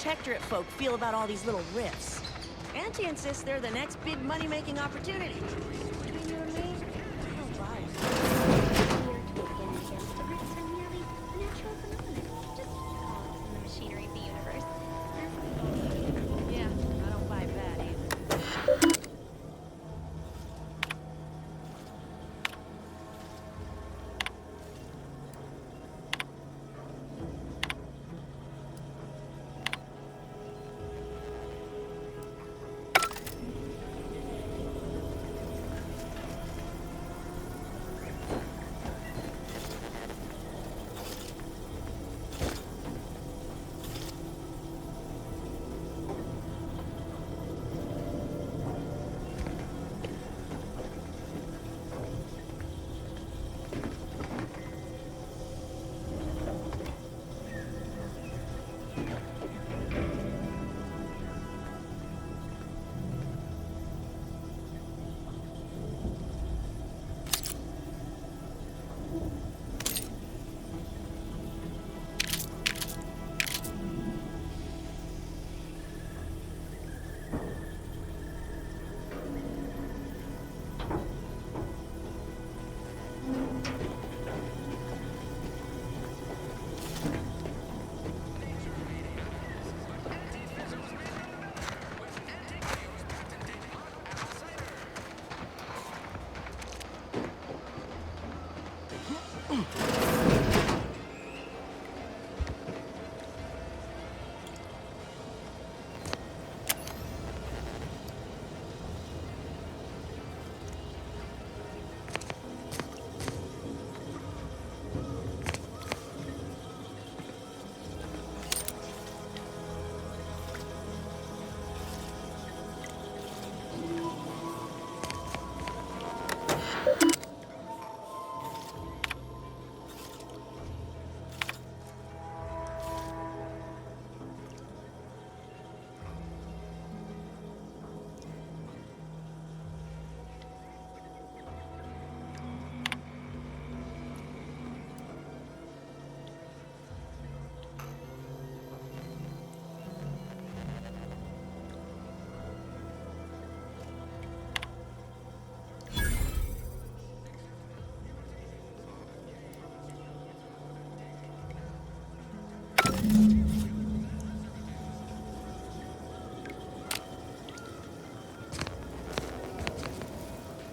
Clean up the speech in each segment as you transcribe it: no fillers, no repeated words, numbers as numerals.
Protectorate folk feel about all these little rifts. Auntie insists they're the next big money-making opportunity. Between you and me, I don't buy it. Weird to begin against, but rifts are merely a natural phenomenon. Just cogs in the machinery of the universe. Yeah, I don't buy that either.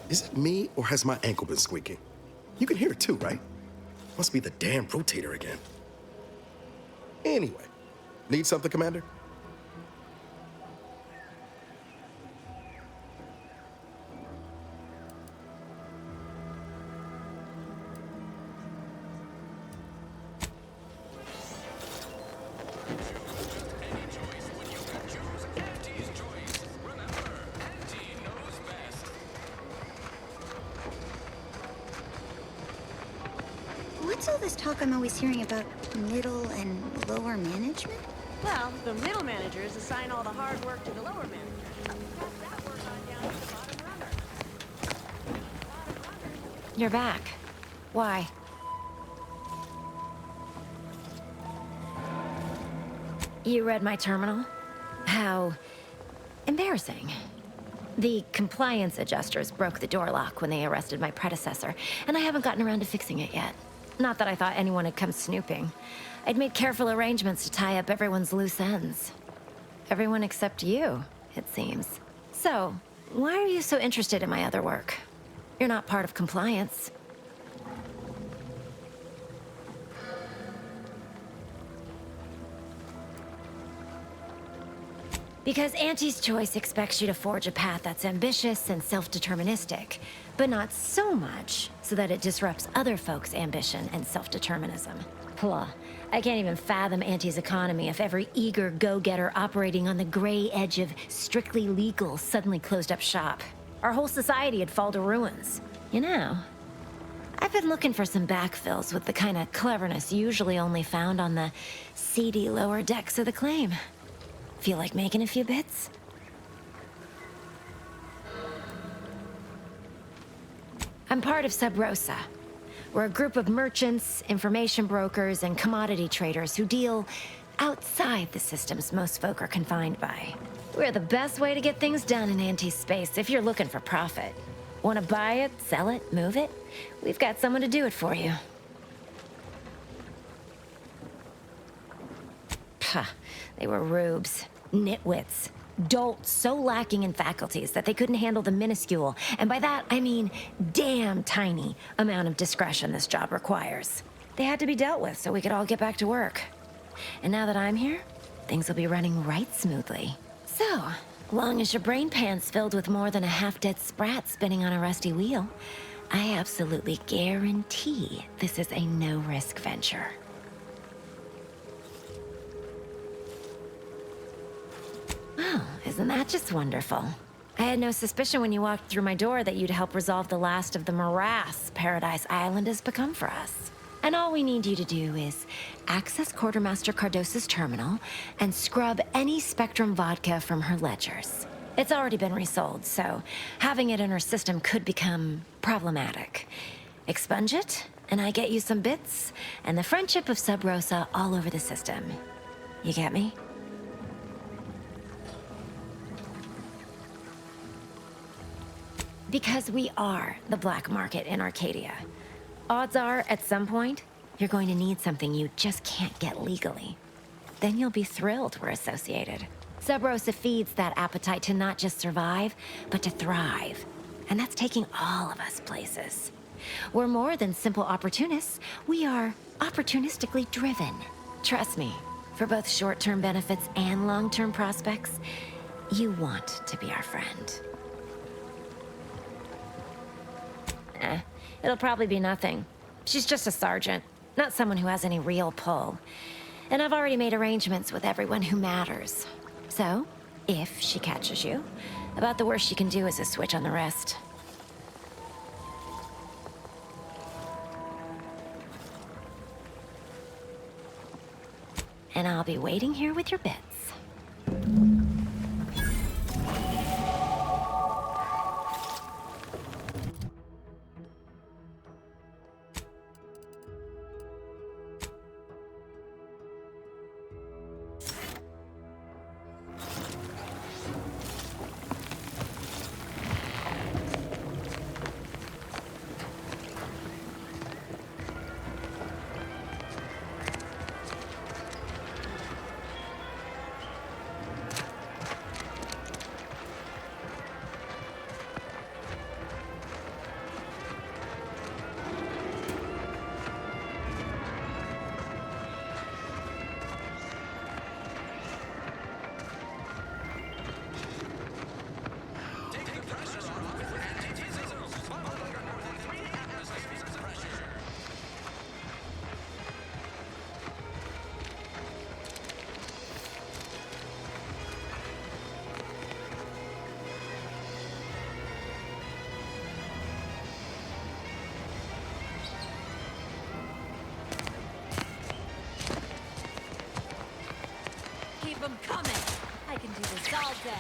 Is it me, or has my ankle been squeaking? You can hear it too, right? Must be the damn rotator again. Anyway, need something, Commander? What's all this talk I'm always hearing about middle and lower management? Well, the middle managers assign all the hard work to the lower managers. Pass that work on down to the bottom runner. You're back. Why? You read my terminal? How embarrassing. The compliance adjusters broke the door lock when they arrested my predecessor, and I haven't gotten around to fixing it yet. Not that I thought anyone had come snooping. I'd made careful arrangements to tie up everyone's loose ends. Everyone except you, it seems. So, why are you so interested in my other work? You're not part of compliance. Because Auntie's Choice expects you to forge a path that's ambitious and self-deterministic, but not so much so that it disrupts other folks' ambition and self-determinism. Blah. I can't even fathom Auntie's economy if every eager go-getter operating on the gray edge of strictly legal suddenly closed up shop. Our whole society would fall to ruins. You know, I've been looking for some backfills with the kind of cleverness usually only found on the seedy lower decks of the claim. Feel like making a few bits? I'm part of Sub Rosa. We're a group of merchants, information brokers, and commodity traders who deal outside the systems most folk are confined by. We're the best way to get things done in anti-space if you're looking for profit. Want to buy it, sell it, move it? We've got someone to do it for you. Pah, they were rubes, nitwits, dolts so lacking in faculties that they couldn't handle the minuscule, and by that I mean damn tiny, amount of discretion this job requires. They had to be dealt with so we could all get back to work. And now that I'm here, things will be running right smoothly. So, long as your brain pan's filled with more than a half-dead sprat spinning on a rusty wheel, I absolutely guarantee this is a no-risk venture. Oh, isn't that just wonderful? I had no suspicion when you walked through my door that you'd help resolve the last of the morass Paradise Island has become for us. And all we need you to do is access Quartermaster Cardossa's terminal and scrub any Spectrum vodka from her ledgers. It's already been resold, so having it in her system could become problematic. Expunge it, and I get you some bits, and the friendship of Sub Rosa all over the system. You get me? Because we are the black market in Arcadia. Odds are, at some point, you're going to need something you just can't get legally. Then you'll be thrilled we're associated. Sub Rosa feeds that appetite to not just survive, but to thrive. And that's taking all of us places. We're more than simple opportunists. We are opportunistically driven. Trust me, for both short-term benefits and long-term prospects, you want to be our friend. It'll probably be nothing. She's just a sergeant, not someone who has any real pull. And I've already made arrangements with everyone who matters. So, if she catches you, about the worst she can do is a switch on the rest. And I'll be waiting here with your bits. Keep them coming. I can do this all day.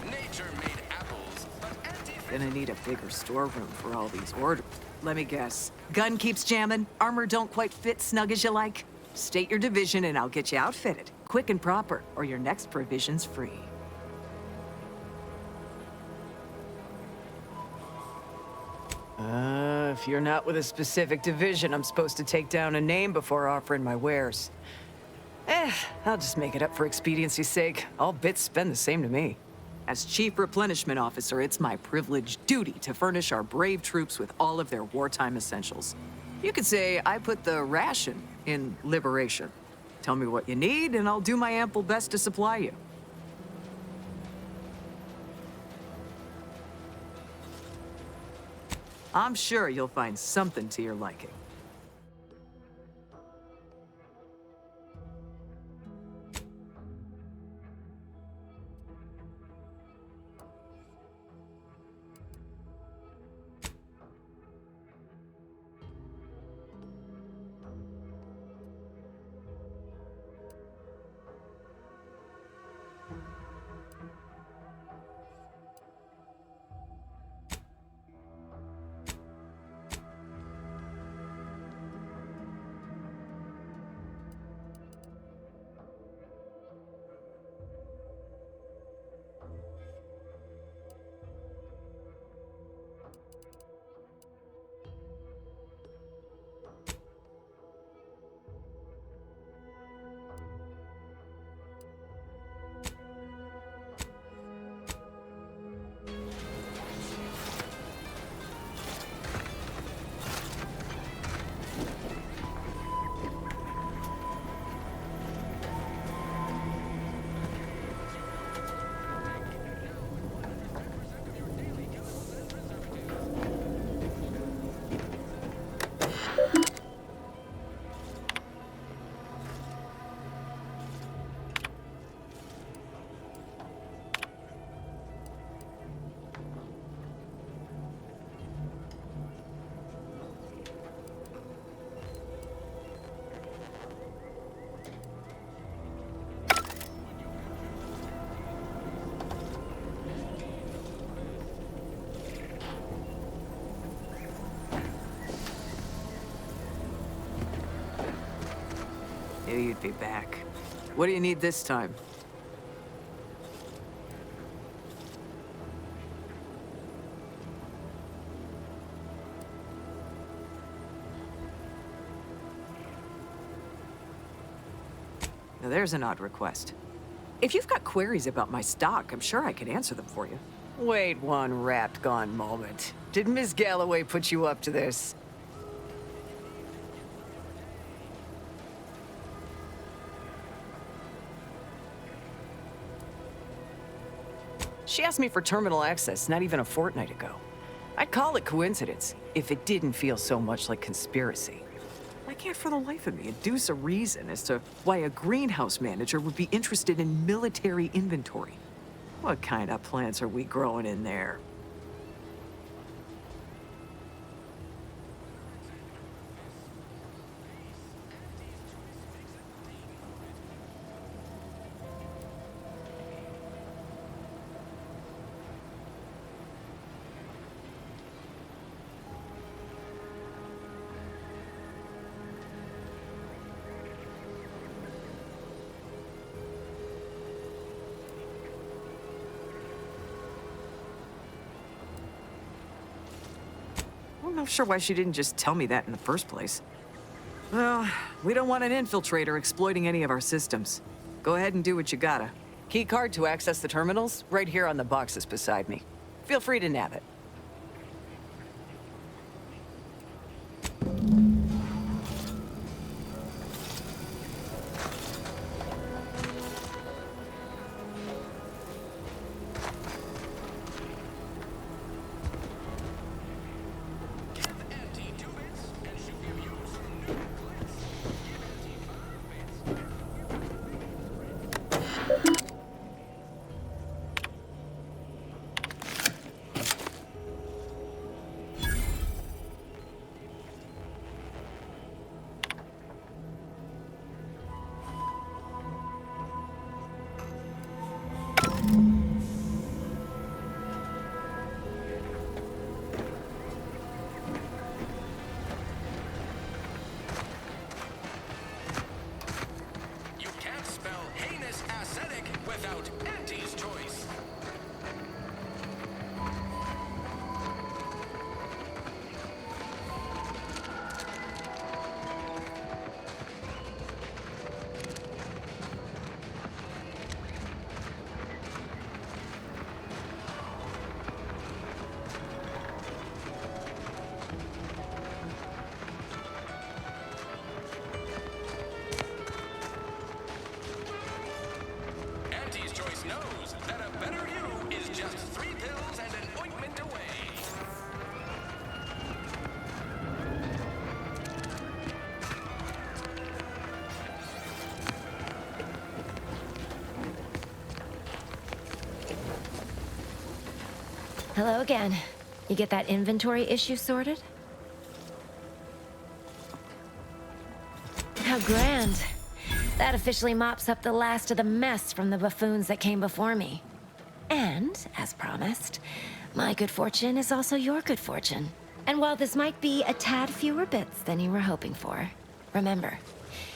Nature made apples, but Gonna need a bigger storeroom for all these orders. Let me guess. Gun keeps jamming, armor don't quite fit snug as you like. State your division and I'll get you outfitted. Quick and proper, or your next provision's free. If you're not with a specific division, I'm supposed to take down a name before offering my wares. I'll just make it up for expediency's sake. All bits spend the same to me. As Chief Replenishment Officer, it's my privileged duty to furnish our brave troops with all of their wartime essentials. You could say I put the ration in liberation. Tell me what you need, and I'll do my ample best to supply you. I'm sure you'll find something to your liking. Knew you'd be back. What do you need this time? Now there's an odd request. If you've got queries about my stock, I'm sure I could answer them for you. Wait one rapt gone moment. Did Ms. Galloway put you up to this? She asked me for terminal access not even a fortnight ago. I'd call it coincidence if it didn't feel so much like conspiracy. I can't for the life of me deduce a reason as to why a greenhouse manager would be interested in military inventory. What kind of plants are we growing in there? I'm not sure why she didn't just tell me that in the first place. Well, we don't want an infiltrator exploiting any of our systems. Go ahead and do what you gotta. Key card to access the terminals, right here on the boxes beside me. Feel free to nab it. You can't spell heinous ascetic without Auntie's choice. Auntie's choice knows that a better you is just 3 pills and an ointment away. Hello again. You get that inventory issue sorted? How grand. That officially mops up the last of the mess from the buffoons that came before me. And, as promised, my good fortune is also your good fortune. And while this might be a tad fewer bits than you were hoping for, remember,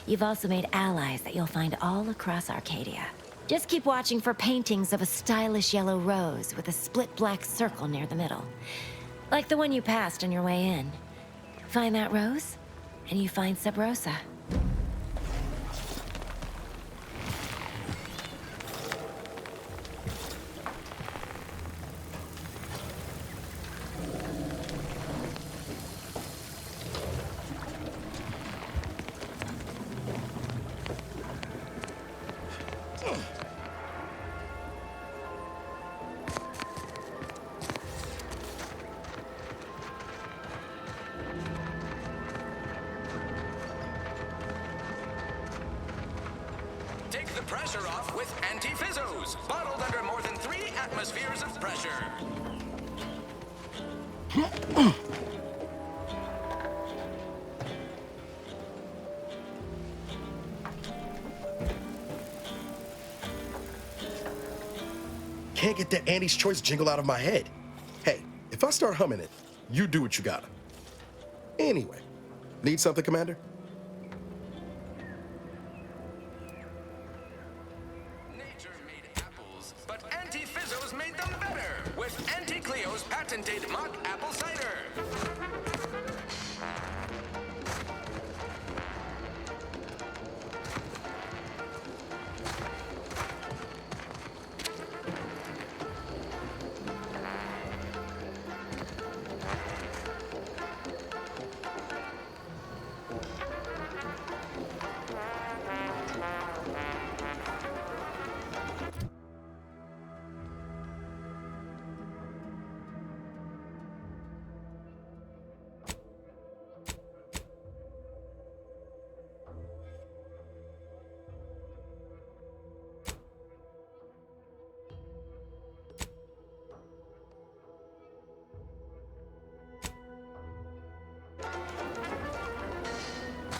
you've also made allies that you'll find all across Arcadia. Just keep watching for paintings of a stylish yellow rose with a split black circle near the middle. Like the one you passed on your way in. Find that rose, and you find Sub Rosa. Take the pressure off with Anti-Fizzos, bottled under more than 3 atmospheres of pressure. Can't get that Annie's Choice jingle out of my head. Hey, if I start humming it, you do what you gotta. Anyway, need something, Commander? Auntie Cleo's patented mock apple cider.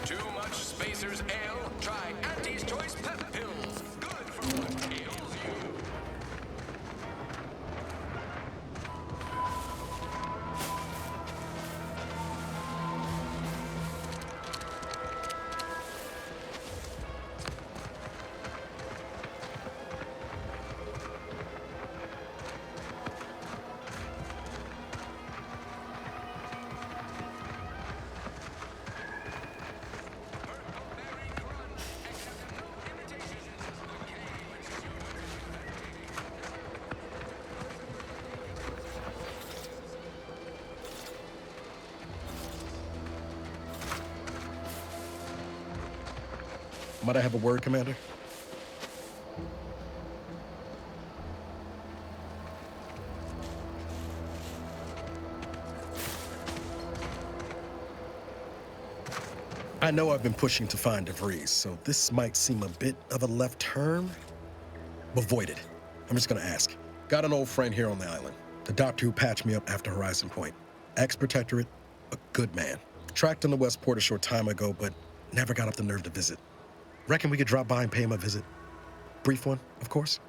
Too much Spacer's Ale? Try Auntie's Choice Pep Pills. Good for what ails you. Berry Crunch. Accept no imitations. Okay, let's show it. Might I have a word, Commander? I know I've been pushing to find DeVries, so this might seem a bit of a left turn, but void it. I'm just gonna ask. Got an old friend here on the island, the doctor who patched me up after Horizon Point. Ex-protectorate, a good man. Tracked in the Westport a short time ago, but never got up the nerve to visit. Reckon we could drop by and pay him a visit. Brief one, of course.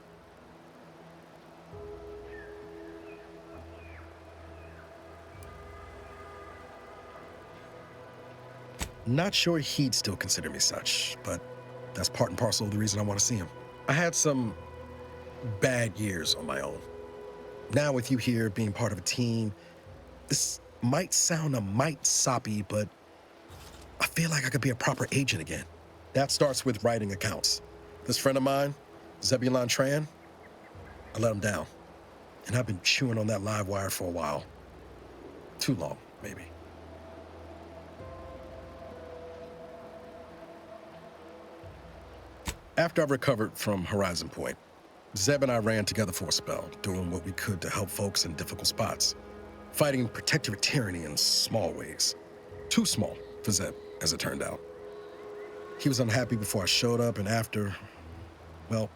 Not sure he'd still consider me such, but that's part and parcel of the reason I want to see him. I had some bad years on my own. Now with you here being part of a team, this might sound a mite soppy, but I feel like I could be a proper agent again. That starts with writing accounts. This friend of mine, Zebulon Tran, I let him down. And I've been chewing on that live wire for a while. Too long, maybe. After I recovered from Horizon Point, Zeb and I ran together for a spell, doing what we could to help folks in difficult spots. Fighting protectorate tyranny in small ways. Too small for Zeb, as it turned out. He was unhappy before I showed up, and after, well,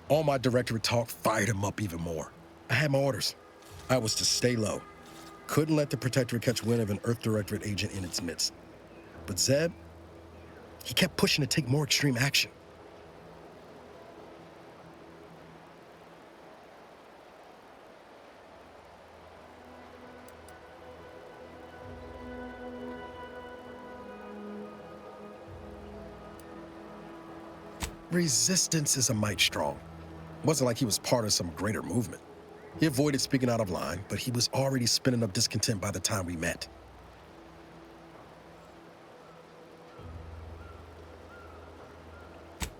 all my directorate talk fired him up even more. I had my orders. I was to stay low. Couldn't let the protectorate catch wind of an Earth Directorate agent in its midst. But Zeb, he kept pushing to take more extreme action. Resistance is a mite strong. Wasn't like he was part of some greater movement. He avoided speaking out of line, but he was already spinning up discontent by the time we met.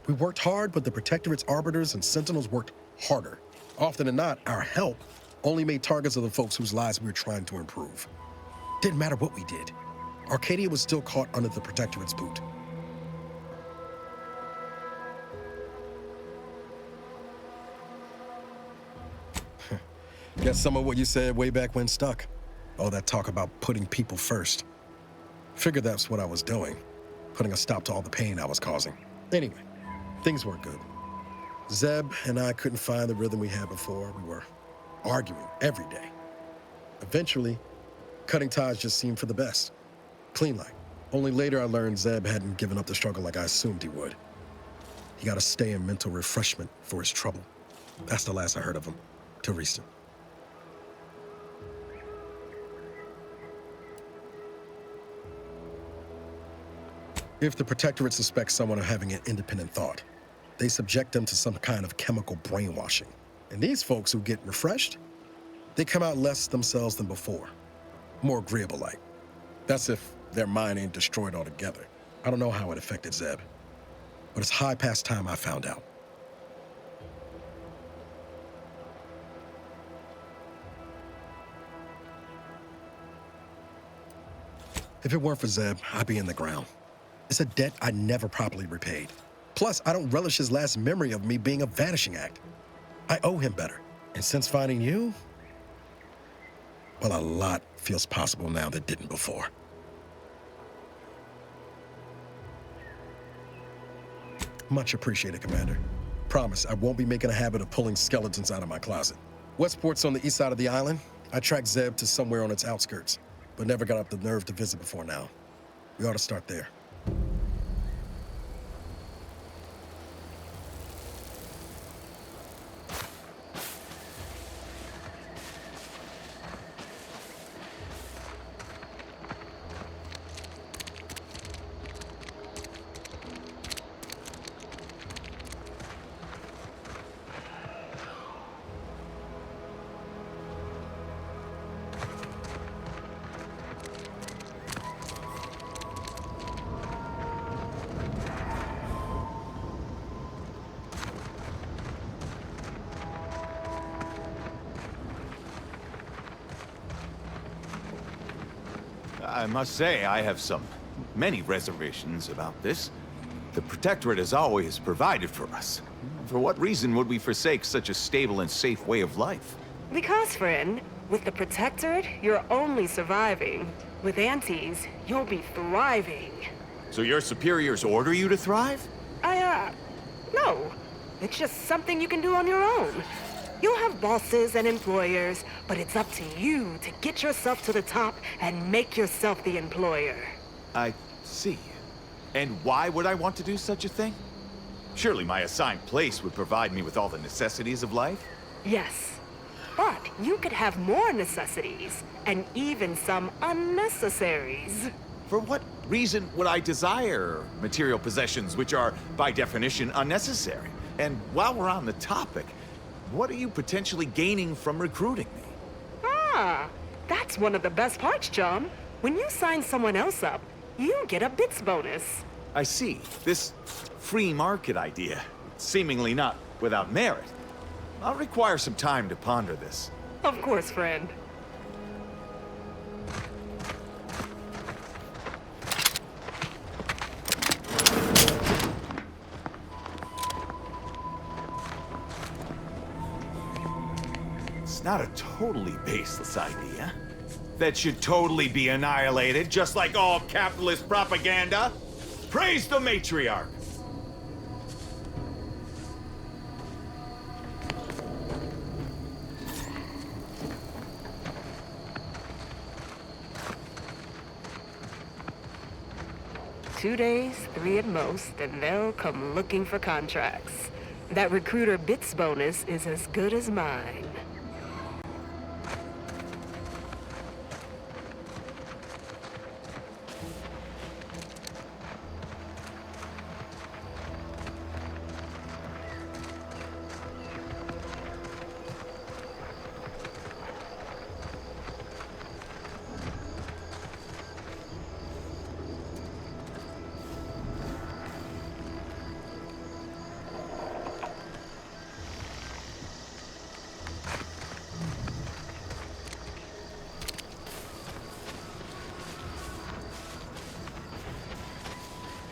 We worked hard, but the Protectorate's Arbiters and Sentinels worked harder. Often than not, our help only made targets of the folks whose lives we were trying to improve. Didn't matter what we did. Arcadia was still caught under the Protectorate's boot. Guess some of what you said way back when stuck. All that talk about putting people first. Figured that's what I was doing, putting a stop to all the pain I was causing. Anyway, things weren't good. Zeb and I couldn't find the rhythm we had before. We were arguing every day. Eventually, cutting ties just seemed for the best. Clean like. Only later I learned Zeb hadn't given up the struggle like I assumed he would. He got to stay in mental refreshment for his trouble. That's the last I heard of him, till recent. If the Protectorate suspects someone of having an independent thought, they subject them to some kind of chemical brainwashing. And these folks who get refreshed, They come out less themselves than before. More agreeable-like. That's if their mind ain't destroyed altogether. I don't know how it affected Zeb, but it's high past time I found out. If it weren't for Zeb, I'd be in the ground. It's a debt I never properly repaid. Plus, I don't relish his last memory of me being a vanishing act. I owe him better. And since finding you, well, a lot feels possible now that didn't before. Much appreciated, Commander. Promise, I won't be making a habit of pulling skeletons out of my closet. Westport's on the east side of the island. I tracked Zeb to somewhere on its outskirts, but never got up the nerve to visit before now. We ought to start there. I must say, I have many reservations about this. The Protectorate has always provided for us. For what reason would we forsake such a stable and safe way of life? Because, friend, with the Protectorate, you're only surviving. With Antes, you'll be thriving. So your superiors order you to thrive? No. It's just something you can do on your own. You'll have bosses and employers, but it's up to you to get yourself to the top and make yourself the employer. I see. And why would I want to do such a thing? Surely my assigned place would provide me with all the necessities of life? Yes. But you could have more necessities, and even some unnecessaries. For what reason would I desire material possessions which are, by definition, unnecessary? And while we're on the topic, what are you potentially gaining from recruiting me? Ah, that's one of the best parts, chum. When you sign someone else up, you get a bits bonus. I see. This free market idea, seemingly not without merit. I'll require some time to ponder this. Of course, friend. It's not a totally baseless idea. That should totally be annihilated, just like all capitalist propaganda. Praise the matriarch! Two days, 3 at most, and they'll come looking for contracts. That recruiter bits bonus is as good as mine.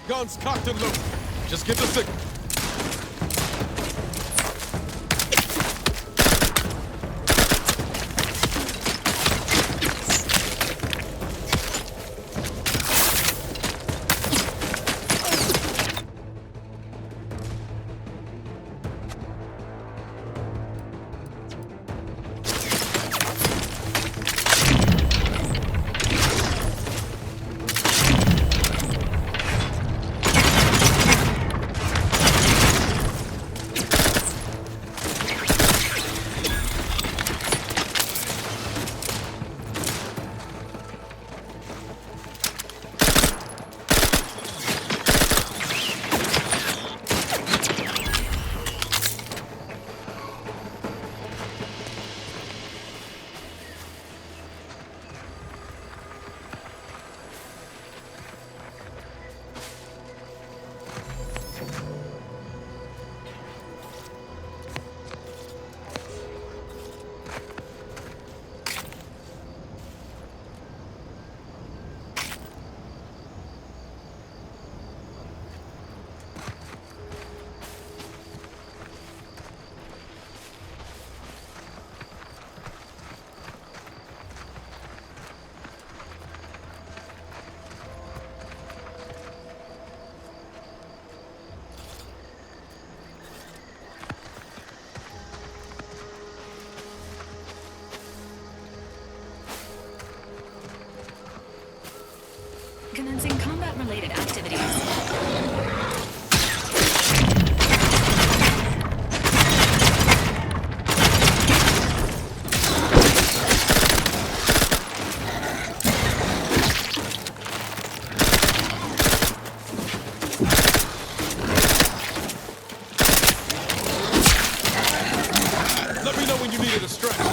Guns cocked and loaded. Just give the signal. Commencing combat-related activities. Let me know when you need a distraction.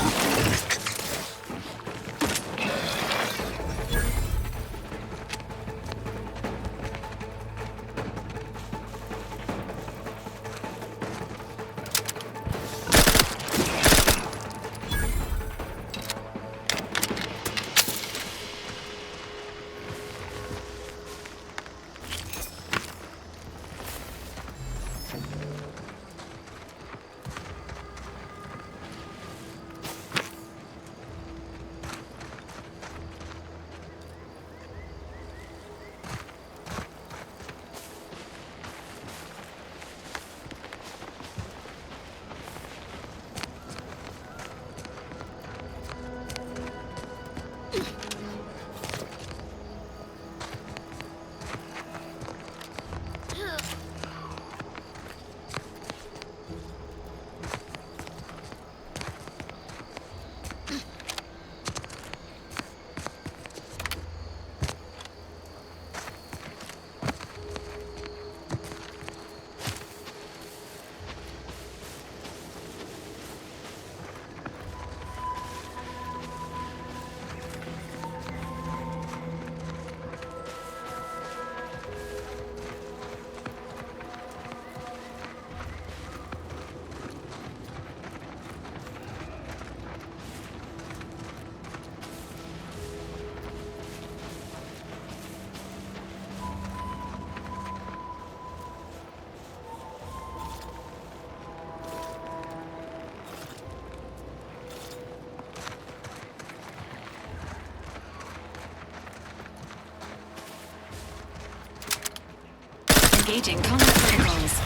Engaging combat protocols.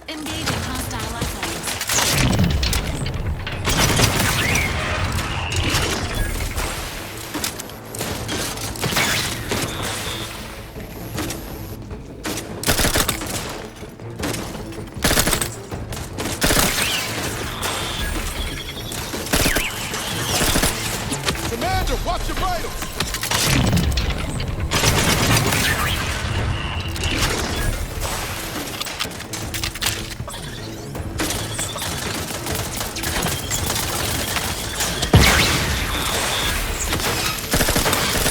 Engaging hostile life lanes. Commander, watch your vitals!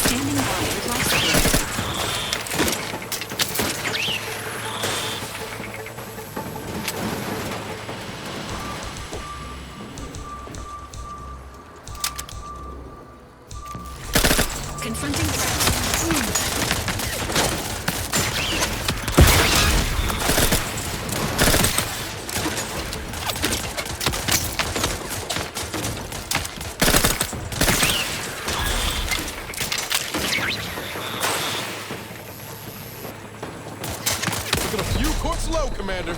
Standing by with life support. Confronting threat. Took it a few courts low, Commander.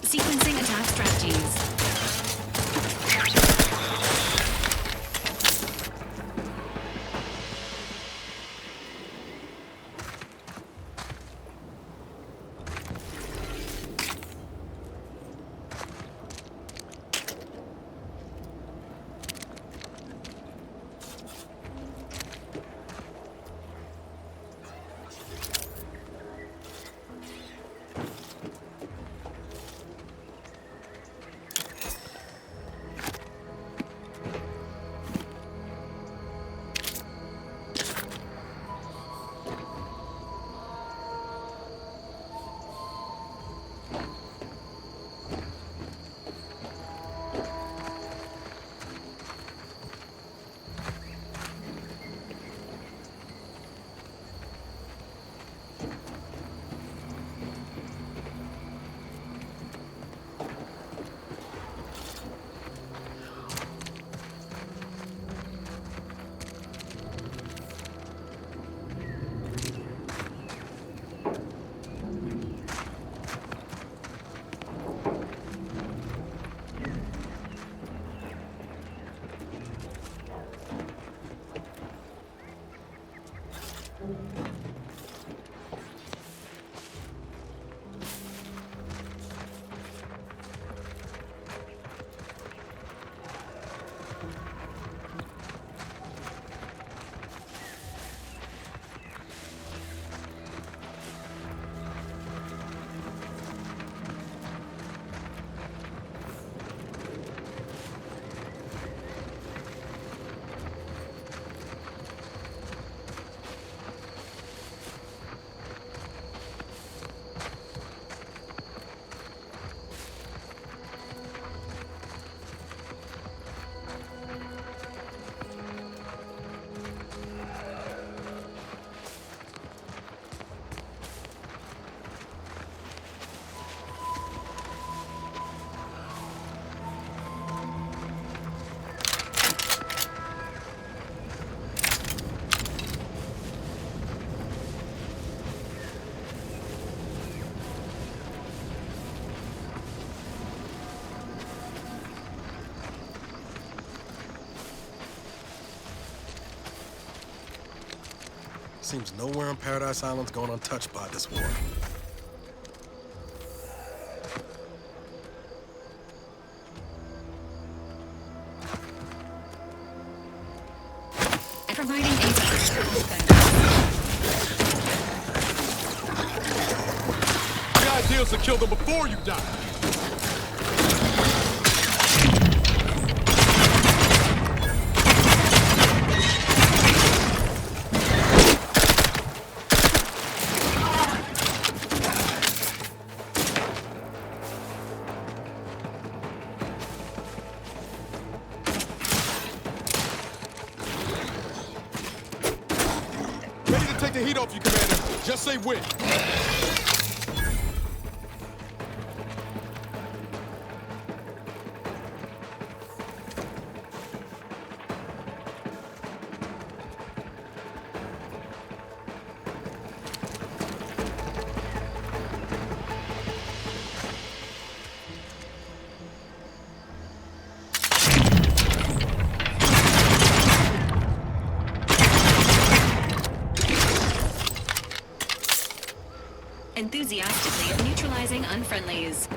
Sequencing attack strategies. seems nowhere on Paradise Island's gone untouched by this war. Providing aid. The idea is to kill them before you die. Ready to take the heat off you, Commander. Just say when. Enthusiastically neutralizing unfriendlies.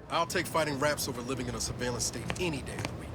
I'll take fighting raps over living in a surveillance state any day of the week.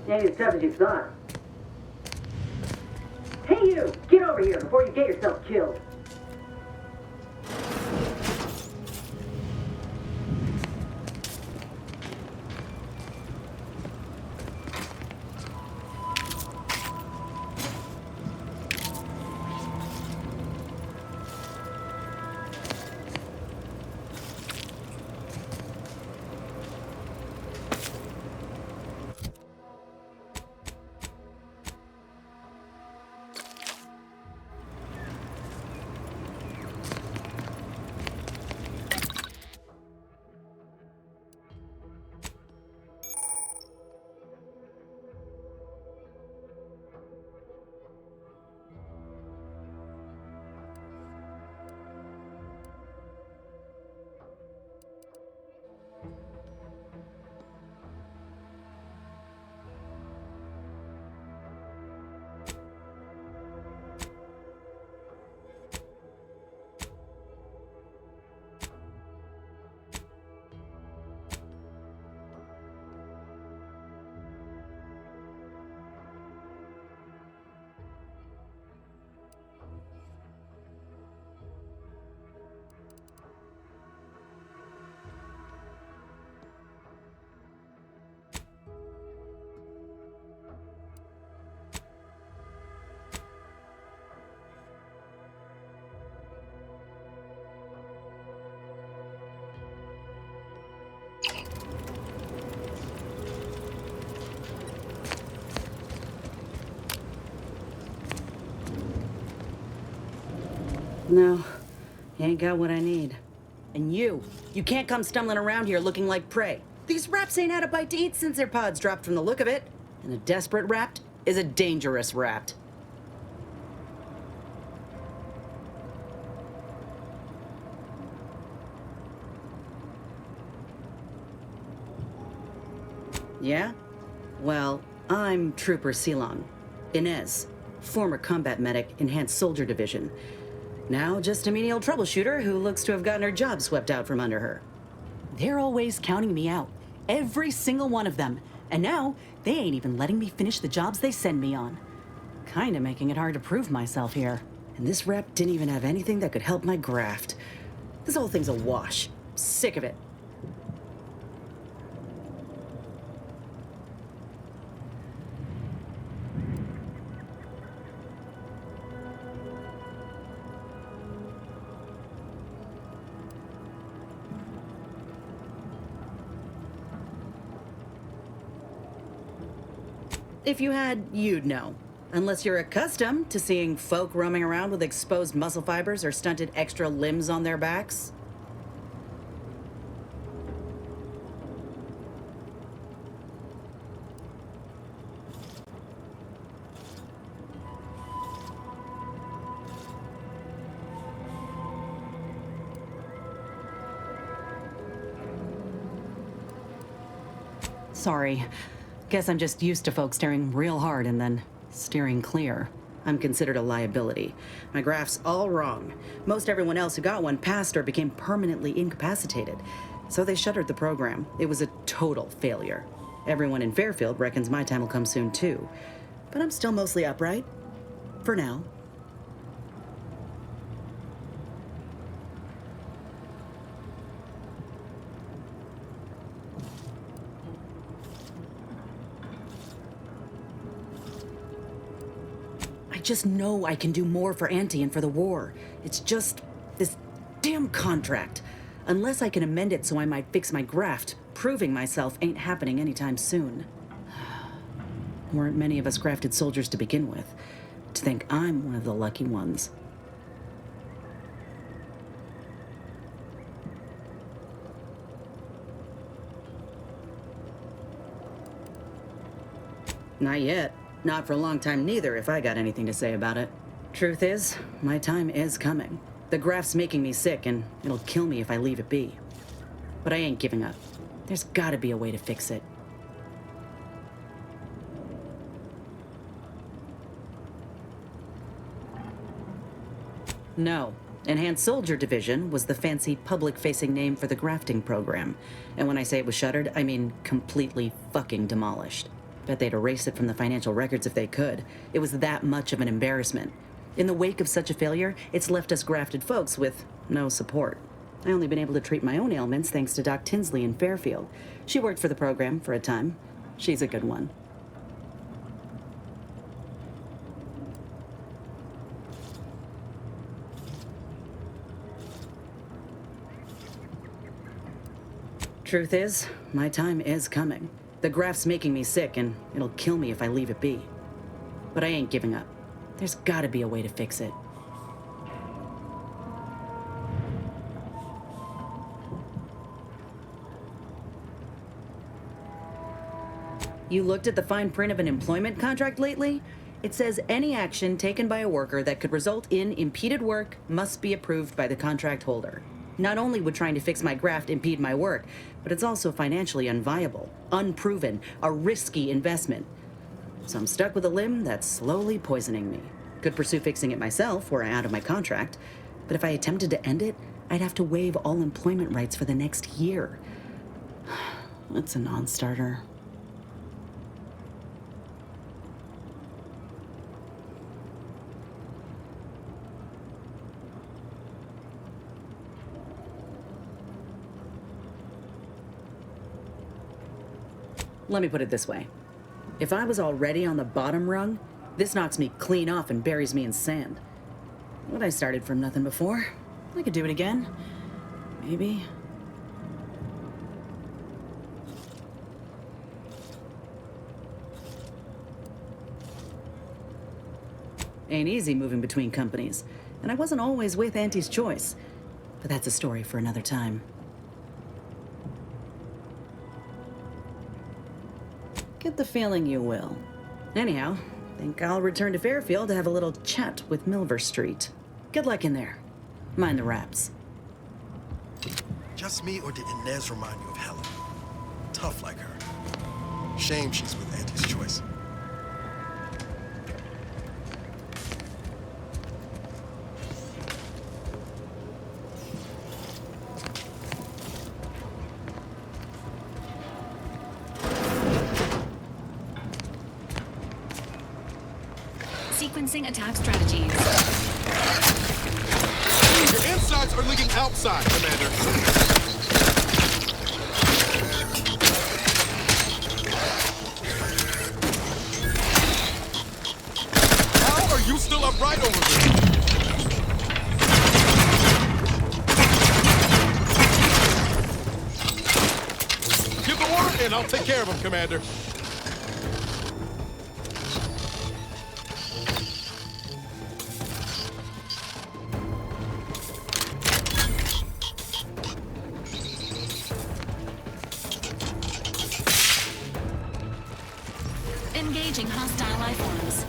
Ain't as tough as you thought. Hey you! Get over here before you get yourself killed. No, you ain't got what I need. And you can't come stumbling around here looking like prey. These raps ain't had a bite to eat since their pods dropped from the look of it. And a desperate rapt is a dangerous rapt. Yeah? Well, I'm Trooper Ceylon. Inez, former combat medic, Enhanced Soldier Division. Now just a menial troubleshooter who looks to have gotten her job swept out from under her. They're always counting me out. Every single one of them. And now, they ain't even letting me finish the jobs they send me on. Kinda making it hard to prove myself here. And this rep didn't even have anything that could help my graft. This whole thing's a wash. Sick of it. If you had, you'd know. Unless you're accustomed to seeing folk roaming around with exposed muscle fibers or stunted extra limbs on their backs. Sorry. Guess I'm just used to folks staring real hard and then steering clear. I'm considered a liability. My graph's all wrong. Most everyone else who got one passed or became permanently incapacitated. So they shuttered the program. It was a total failure. Everyone in Fairfield reckons my time will come soon too. But I'm still mostly upright. For now. I just know I can do more for Auntie and for the war. It's just this damn contract. Unless I can amend it so I might fix my graft, proving myself ain't happening anytime soon. Weren't many of us grafted soldiers to begin with. To think I'm one of the lucky ones. Not yet. Not for a long time neither, if I got anything to say about it. Truth is, my time is coming. The graft's making me sick, and it'll kill me if I leave it be. But I ain't giving up. There's gotta be a way to fix it. No. Enhanced Soldier Division was the fancy public-facing name for the grafting program. And when I say it was shuttered, I mean completely fucking demolished. Bet they'd erase it from the financial records if they could. It was that much of an embarrassment. In the wake of such a failure, it's left us grafted folks with no support. I only been able to treat my own ailments thanks to Doc Tinsley in Fairfield. She worked for the program for a time. She's a good one. Truth is, my time is coming. The graft's making me sick, and it'll kill me if I leave it be. But I ain't giving up. There's gotta be a way to fix it. You looked at the fine print of an employment contract lately? It says any action taken by a worker that could result in impeded work must be approved by the contract holder. Not only would trying to fix my graft impede my work, but it's also financially unviable, unproven, a risky investment. So I'm stuck with a limb that's slowly poisoning me. Could pursue fixing it myself were I out of my contract, but if I attempted to end it, I'd have to waive all employment rights for the next year. That's a non-starter. Let me put it this way. If I was already on the bottom rung, this knocks me clean off and buries me in sand. But I started from nothing before. I could do it again. Maybe. Ain't easy moving between companies. And I wasn't always with Auntie's Choice. But that's a story for another time. Get the feeling you will. Anyhow, think I'll return to Fairfield to have a little chat with Milver Street. Good luck in there. Mind the raps. Just me, or did Inez remind you of Helen? Tough like her. Shame she's with Auntie's Choice. Sequencing attack strategies. Your insides are leaking outside, Commander. How are you still upright over there? Give the order and I'll take care of him, Commander. Engaging hostile life forms.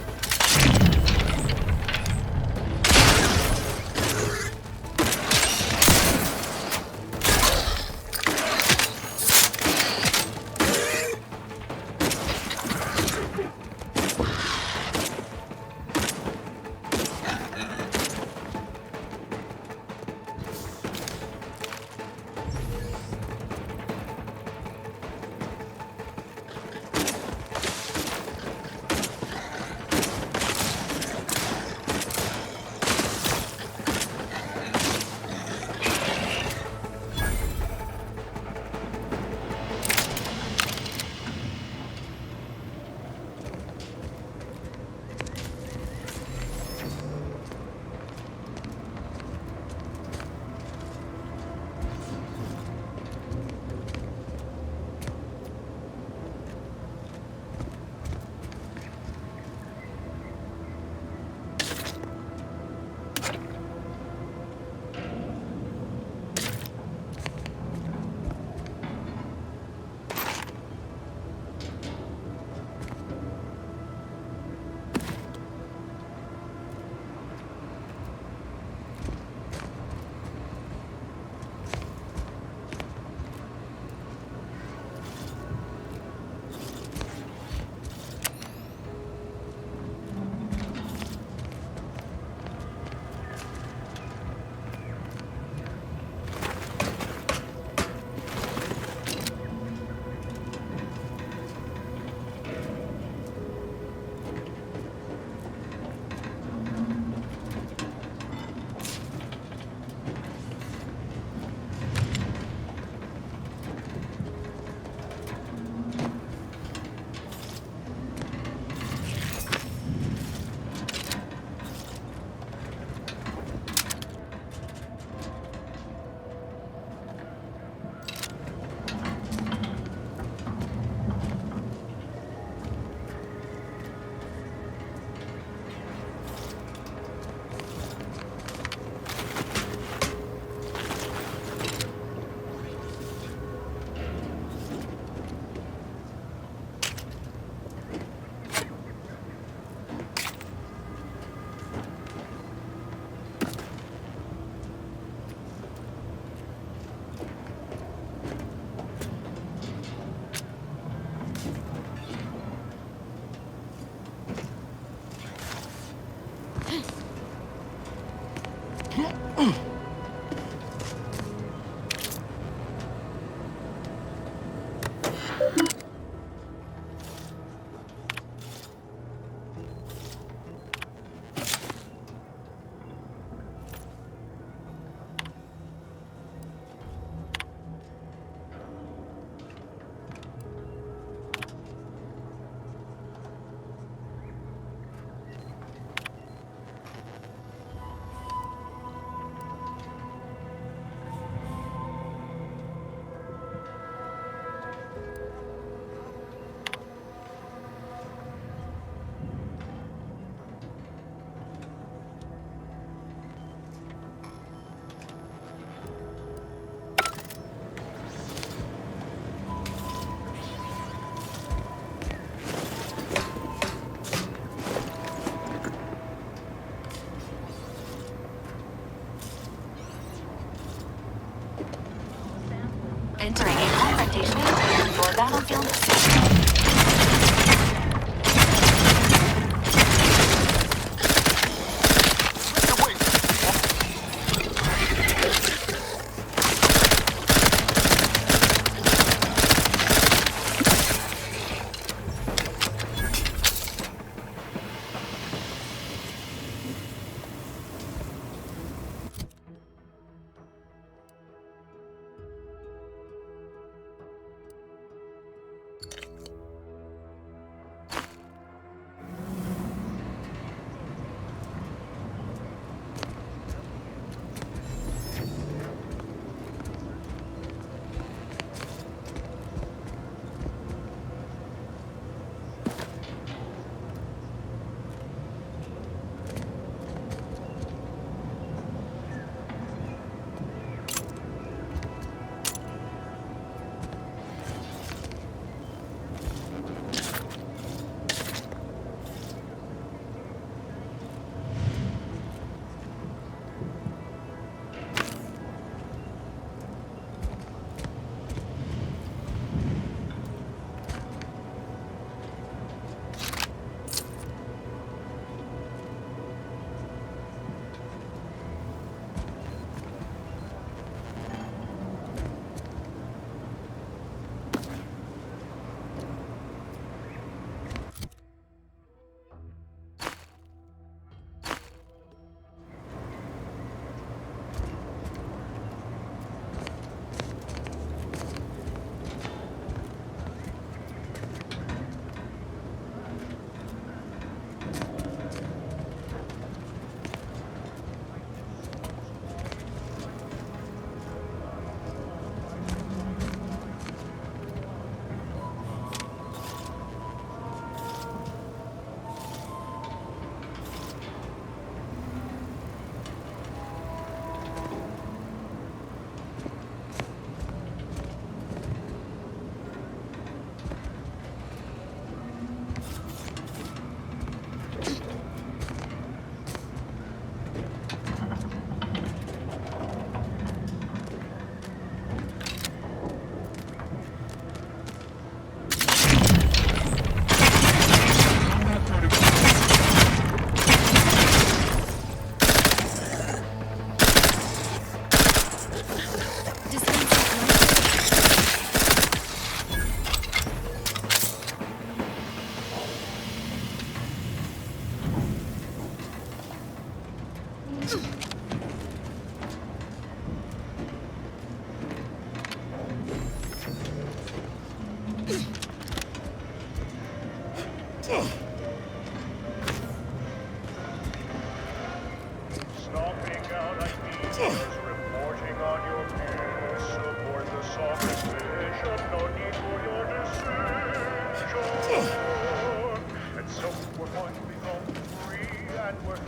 Entering a confrontation with your battlefield system.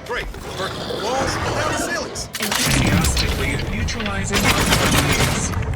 Great. Working walls, down the ceilings. Enthusiastically neutralizing unfriendlies.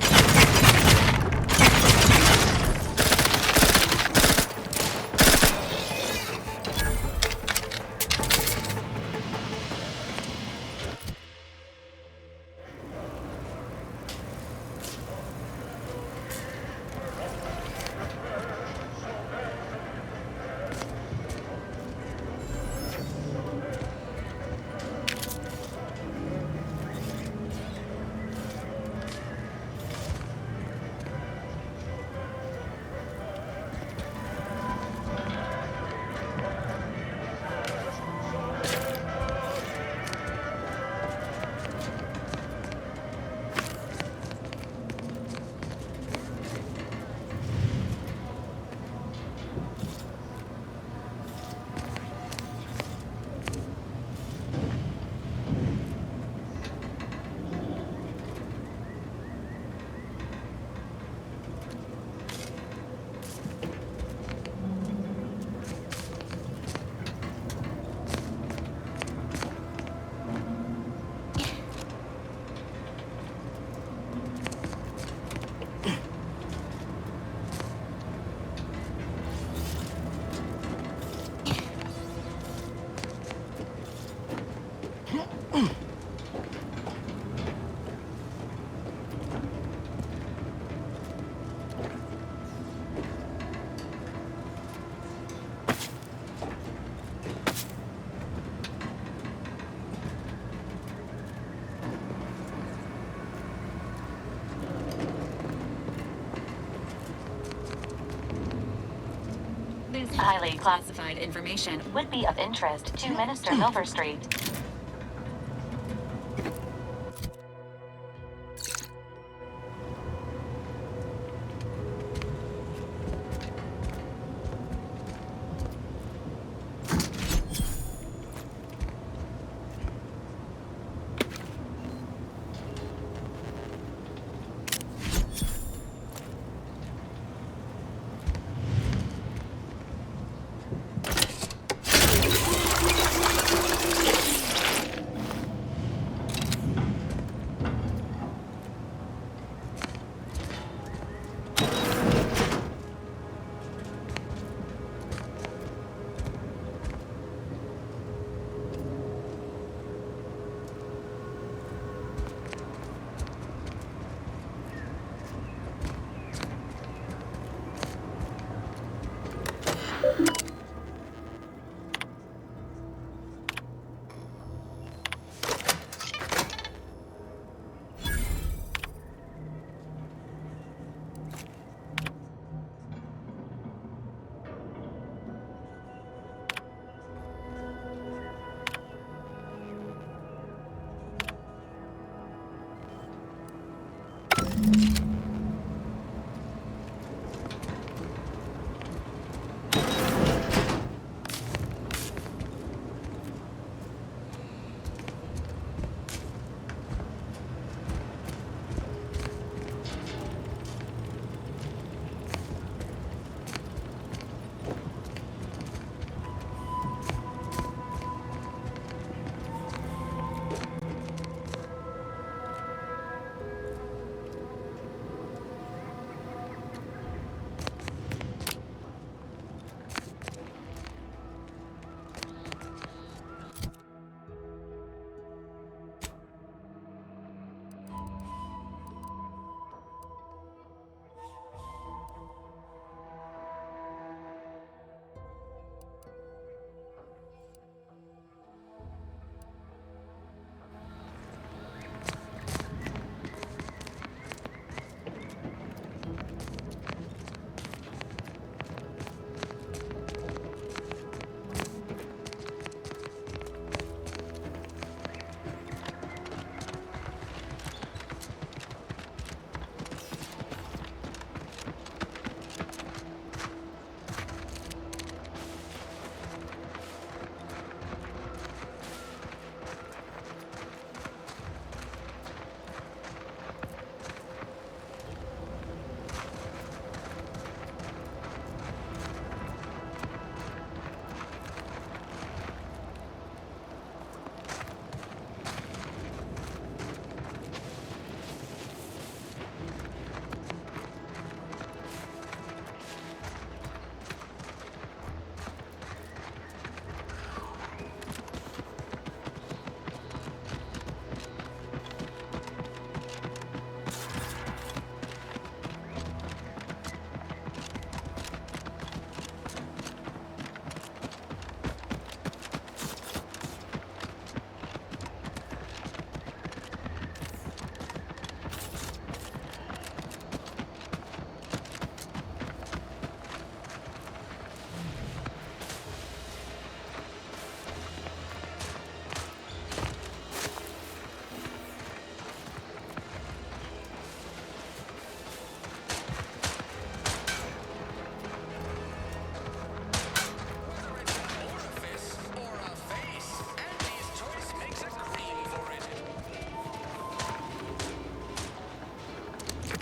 Highly classified information would be of interest to Minister Milver Street.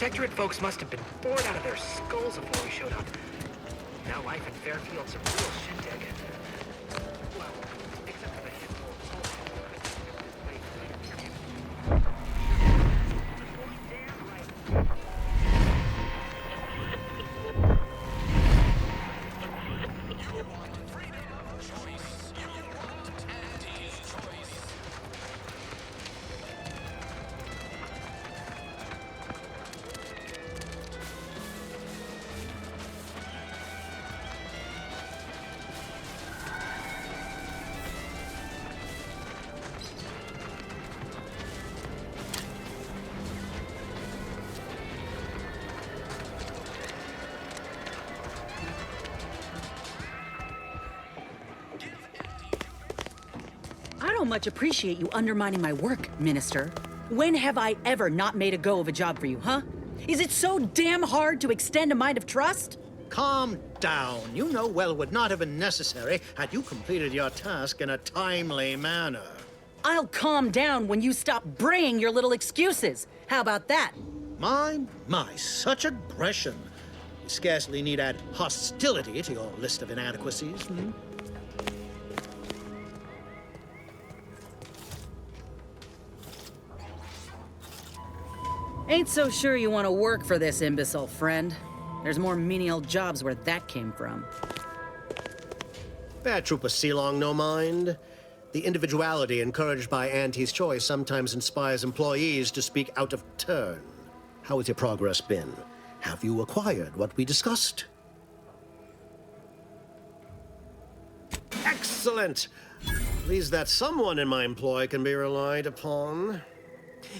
Protectorate folks must have been bored out of their skulls before we showed up. Now life in Fairfield's a real shindig. Well, except for the handful much appreciate you undermining my work, Minister. When have I ever not made a go of a job for you, huh? Is it so damn hard to extend a mind of trust? Calm down. You know well would not have been necessary had you completed your task in a timely manner. I'll calm down when you stop braying your little excuses. How about that? My, such aggression. You scarcely need add hostility to your list of inadequacies. Ain't so sure you want to work for this imbecile, friend. There's more menial jobs where that came from. Bad Trooper Sealong, no mind. The individuality encouraged by Auntie's choice sometimes inspires employees to speak out of turn. How has your progress been? Have you acquired what we discussed? Excellent! Pleased that someone in my employ can be relied upon.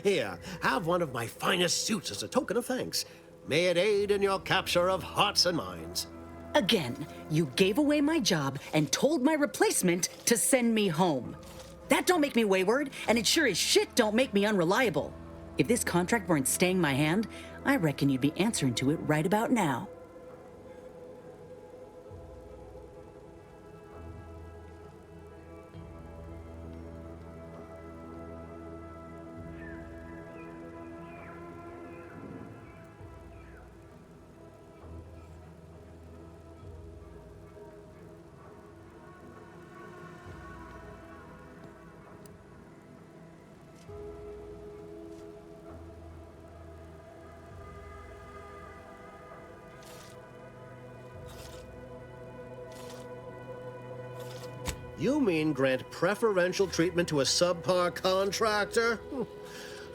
Here, have one of my finest suits as a token of thanks. May it aid in your capture of hearts and minds. Again, you gave away my job and told my replacement to send me home. That don't make me wayward, and it sure as shit don't make me unreliable. If this contract weren't staying my hand, I reckon you'd be answering to it right about now. You mean grant preferential treatment to a subpar contractor?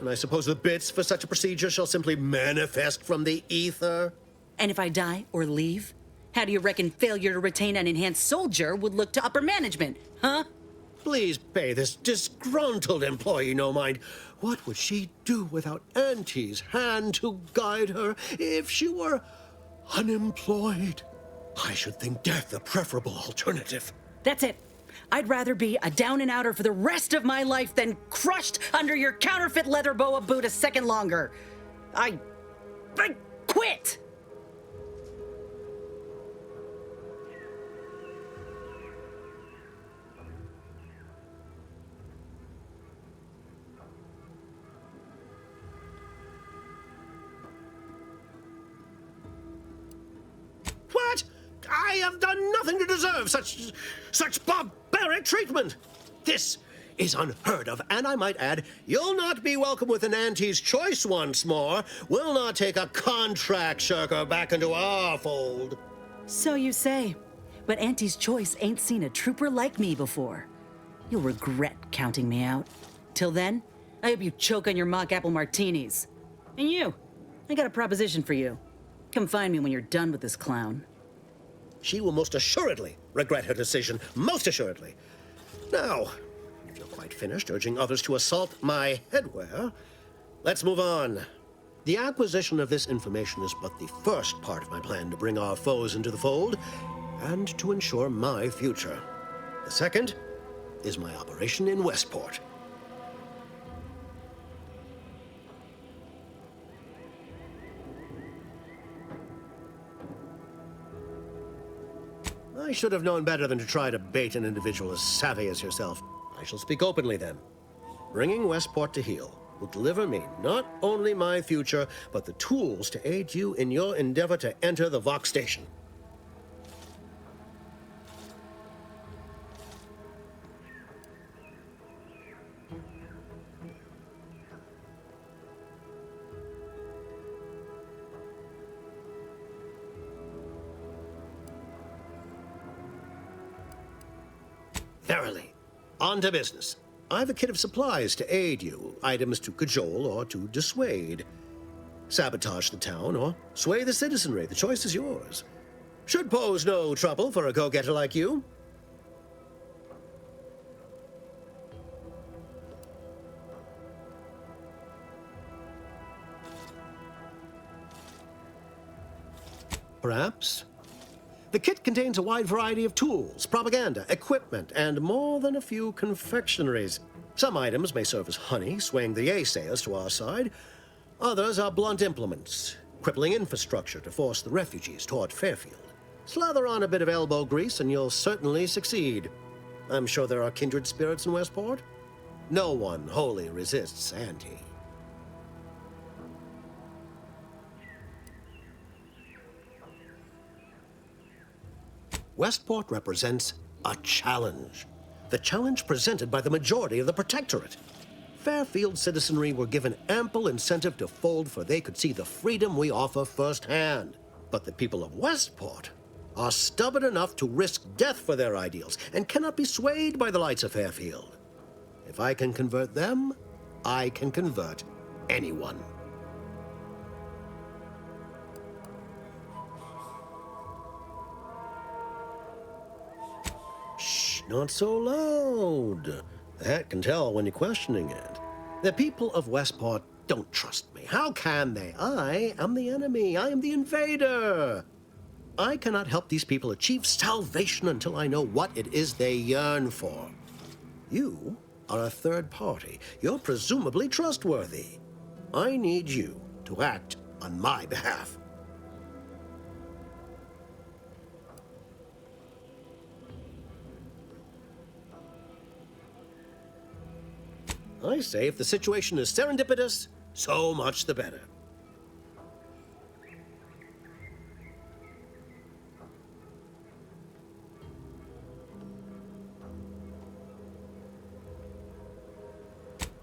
And I suppose the bits for such a procedure shall simply manifest from the ether? And if I die or leave, how do you reckon failure to retain an enhanced soldier would look to upper management, huh? Please pay this disgruntled employee no mind. What would she do without Auntie's hand to guide her if she were unemployed? I should think death a preferable alternative. That's it. I'd rather be a down-and-outer for the rest of my life than crushed under your counterfeit leather boa boot a second longer. I quit! What? I have done nothing to deserve such barbaric treatment. This is unheard of, and I might add, you'll not be welcome with an Auntie's choice once more. We'll not take a contract shirker back into our fold. So you say, but Auntie's choice ain't seen a trooper like me before. You'll regret counting me out. Till then, I hope you choke on your mock apple martinis. And you, I got a proposition for you. Come find me when you're done with this clown. She will most assuredly regret her decision, most assuredly. Now, if you're quite finished urging others to assault my headwear, let's move on. The acquisition of this information is but the first part of my plan to bring our foes into the fold and to ensure my future. The second is my operation in Westport. I should have known better than to try to bait an individual as savvy as yourself. I shall speak openly then. Bringing Westport to heel will deliver me not only my future, but the tools to aid you in your endeavor to enter the Vox station. Verily. On to business. I've a kit of supplies to aid you, items to cajole or to dissuade. Sabotage the town or sway the citizenry. The choice is yours. Should pose no trouble for a go-getter like you. Perhaps The kit contains a wide variety of tools, propaganda, equipment, and more than a few confectionaries. Some items may serve as honey, swaying the naysayers to our side. Others are blunt implements, crippling infrastructure to force the refugees toward Fairfield. Slather on a bit of elbow grease and you'll certainly succeed. I'm sure there are kindred spirits in Westport. No one wholly resists Auntie. Westport represents a challenge. The challenge presented by the majority of the Protectorate. Fairfield citizenry were given ample incentive to fold, for they could see the freedom we offer firsthand. But the people of Westport are stubborn enough to risk death for their ideals and cannot be swayed by the lights of Fairfield. If I can convert them, I can convert anyone. Shh, not so loud. The hat can tell when you're questioning it. The people of Westport don't trust me. How can they? I am the enemy. I am the invader. I cannot help these people achieve salvation until I know what it is they yearn for. You are a third party. You're presumably trustworthy. I need you to act on my behalf. I say if the situation is serendipitous, so much the better.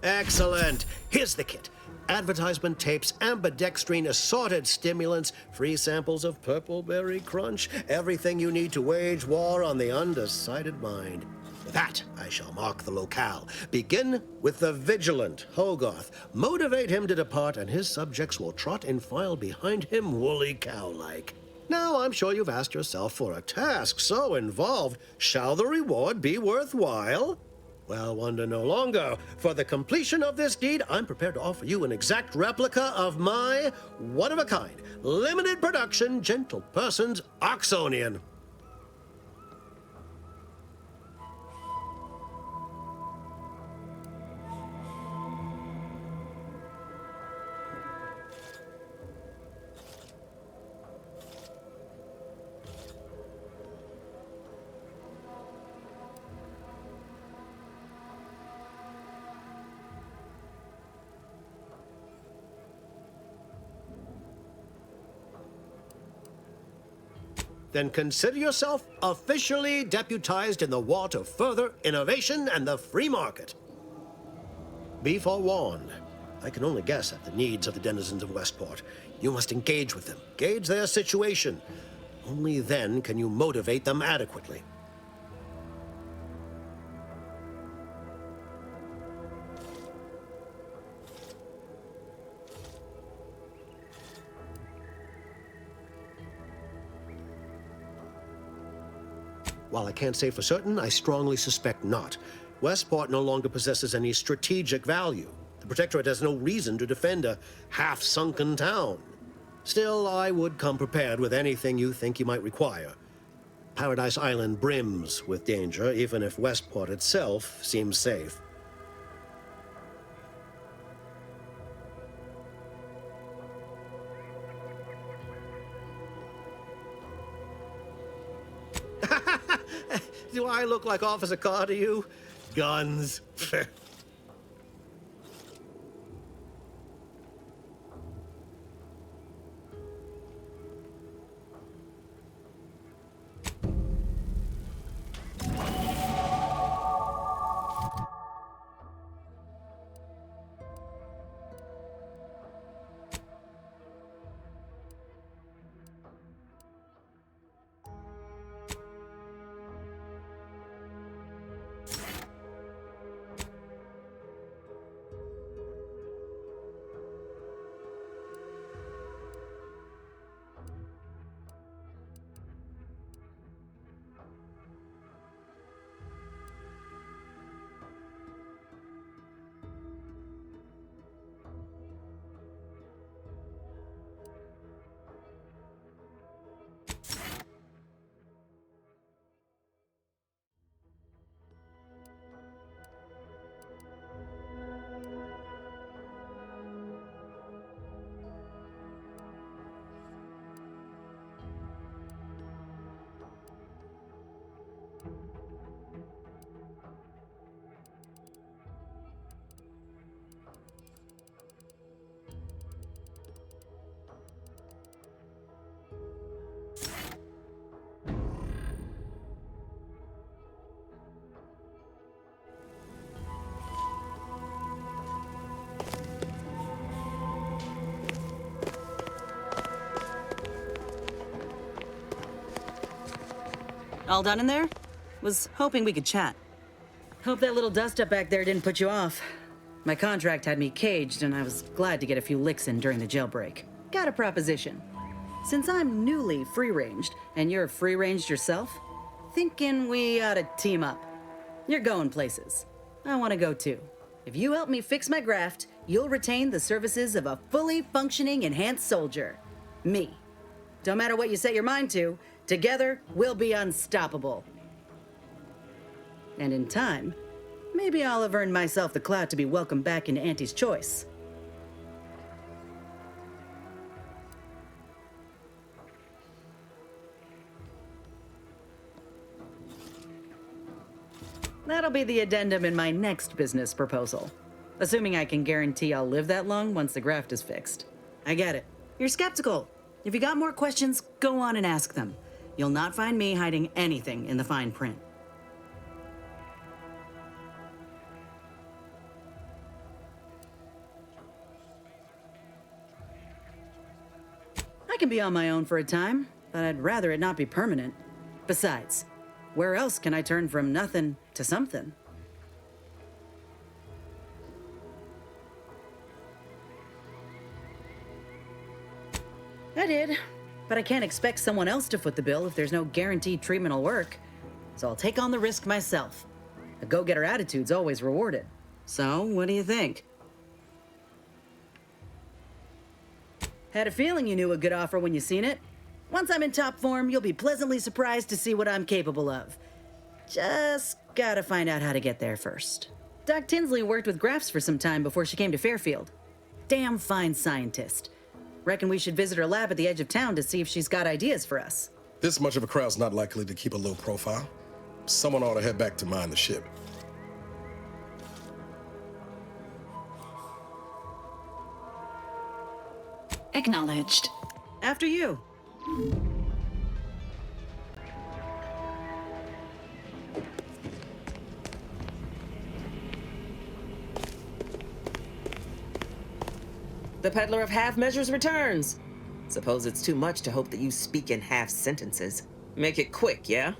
Excellent. Here's the kit. Advertisement tapes, ambidextrine, assorted stimulants, free samples of Purpleberry Crunch, everything you need to wage war on the undecided mind. With that, I shall mark the locale. Begin with the vigilant Hogarth. Motivate him to depart, and his subjects will trot in file behind him woolly cow-like. Now, I'm sure you've asked yourself, for a task so involved, shall the reward be worthwhile? Well, wonder no longer. For the completion of this deed, I'm prepared to offer you an exact replica of my one-of-a-kind, limited production, Gentle Person's Oxonian. Then consider yourself officially deputized in the war to further innovation and the free market. Be forewarned. I can only guess at the needs of the denizens of Westport. You must engage with them, gauge their situation. Only then can you motivate them adequately. While I can't say for certain, I strongly suspect not. Westport no longer possesses any strategic value. The Protectorate has no reason to defend a half-sunken town. Still, I would come prepared with anything you think you might require. Paradise Island brims with danger, even if Westport itself seems safe. Do I look like Officer Carr to you? Guns. All done in there? Was hoping we could chat. Hope that little dust-up back there didn't put you off. My contract had me caged, and I was glad to get a few licks in during the jailbreak. Got a proposition. Since I'm newly free-ranged, and you're free-ranged yourself, thinking we ought to team up. You're going places. I want to go too. If you help me fix my graft, you'll retain the services of a fully functioning enhanced soldier. Me. Don't matter what you set your mind to, together we'll be unstoppable. And in time, maybe I'll have earned myself the clout to be welcomed back into Auntie's Choice. That'll be the addendum in my next business proposal. Assuming I can guarantee I'll live that long once the graft is fixed. I get it. You're skeptical. If you got more questions, go on and ask them. You'll not find me hiding anything in the fine print. I can be on my own for a time, but I'd rather it not be permanent. Besides, where else can I turn from nothing to something? I did, but I can't expect someone else to foot the bill if there's no guaranteed treatment will work. So I'll take on the risk myself. A go-getter attitude's always rewarded. So, what do you think? Had a feeling you knew a good offer when you seen it. Once I'm in top form, you'll be pleasantly surprised to see what I'm capable of. Just gotta find out how to get there first. Doc Tinsley worked with grafts for some time before she came to Fairfield. Damn fine scientist. Reckon we should visit her lab at the edge of town to see if she's got ideas for us. This much of a crowd's not likely to keep a low profile. Someone ought to head back to mind the ship. Acknowledged. After you. The peddler of half measures returns. Suppose it's too much to hope that you speak in half sentences. Make it quick, yeah?